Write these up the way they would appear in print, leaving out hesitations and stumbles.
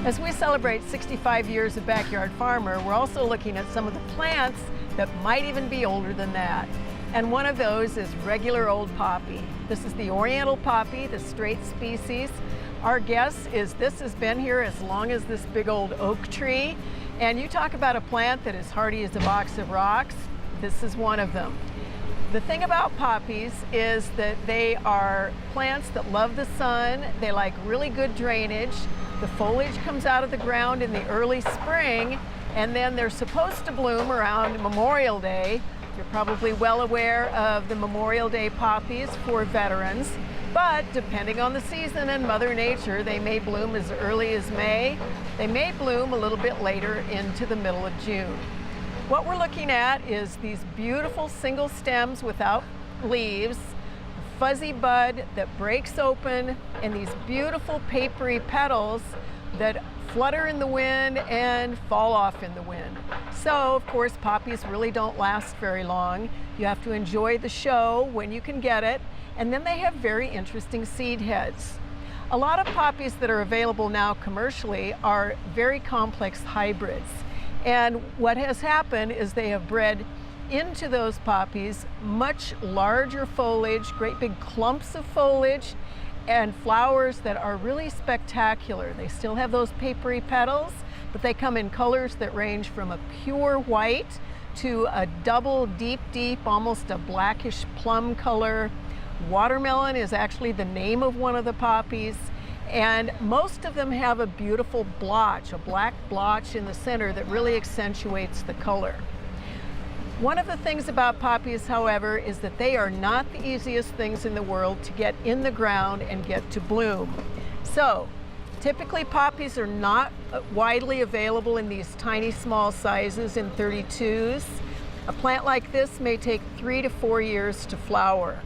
As we celebrate 65 years of Backyard Farmer, we're also looking at some of the plants that might even be older than that. And one of those is regular old poppy. This is the Oriental poppy, the straight species. Our guess is this has been here as long as this big old oak tree. And you talk about a plant that is hardy as a box of rocks, this is one of them. The thing about poppies is that they are plants that love the sun. They like really good drainage. The foliage comes out of the ground in the early spring, and then they're supposed to bloom around Memorial Day. You're probably well aware of the Memorial Day poppies for veterans, but depending on the season and Mother Nature, they may bloom as early as May. They may bloom a little bit later into the middle of June. What we're looking at is these beautiful single stems without leaves, fuzzy bud that breaks open, and these beautiful papery petals that flutter in the wind and fall off in the wind. So, of course, poppies really don't last very long. You have to enjoy the show when you can get it, and then they have very interesting seed heads. A lot of poppies that are available now commercially are very complex hybrids. And what has happened is they have bred into those poppies much larger foliage, great big clumps of foliage, and flowers that are really spectacular. They still have those papery petals, but they come in colors that range from a pure white to a double deep, almost a blackish plum color. Watermelon is actually the name of one of the poppies. And most of them have a beautiful blotch, a black blotch in the center that really accentuates the color. One of the things about poppies, however, is that they are not the easiest things in the world to get in the ground and get to bloom. So, typically poppies are not widely available in these tiny small sizes in 32s. A plant like this may take 3 to 4 years to flower.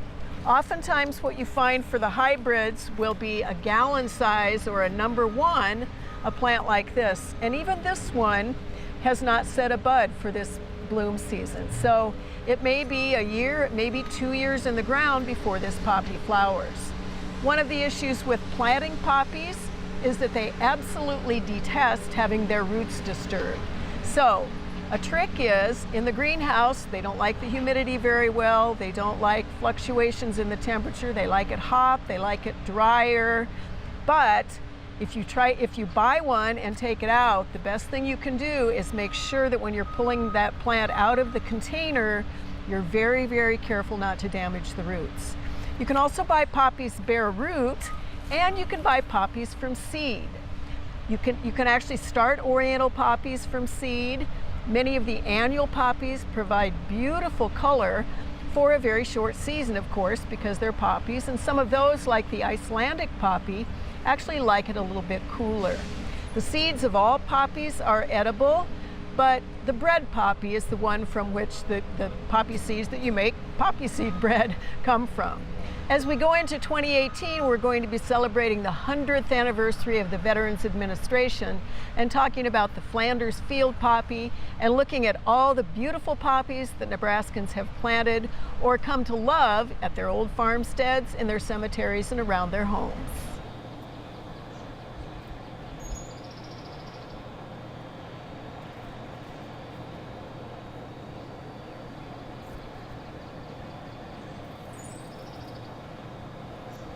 Oftentimes what you find for the hybrids will be a gallon size or a #1, a plant like this. And even this one has not set a bud for this bloom season. So it may be a year, it may be 2 years in the ground before this poppy flowers. One of the issues with planting poppies is that they absolutely detest having their roots disturbed. So a trick is, in the greenhouse, they don't like the humidity very well, they don't like fluctuations in the temperature, they like it hot, they like it drier. But if you buy one and take it out, the best thing you can do is make sure that when you're pulling that plant out of the container, you're very careful not to damage the roots. You can also buy poppies bare root, and you can buy poppies from seed. You can actually start Oriental poppies from seed. Many of the annual poppies provide beautiful color for a very short season, of course, because they're poppies, and some of those, like the Icelandic poppy, actually like it a little bit cooler. The seeds of all poppies are edible, but the bread poppy is the one from which the poppy seeds that you make poppy seed bread come from. As we go into 2018, we're going to be celebrating the 100th anniversary of the Veterans Administration and talking about the Flanders field poppy and looking at all the beautiful poppies that Nebraskans have planted or come to love at their old farmsteads, in their cemeteries, and around their homes.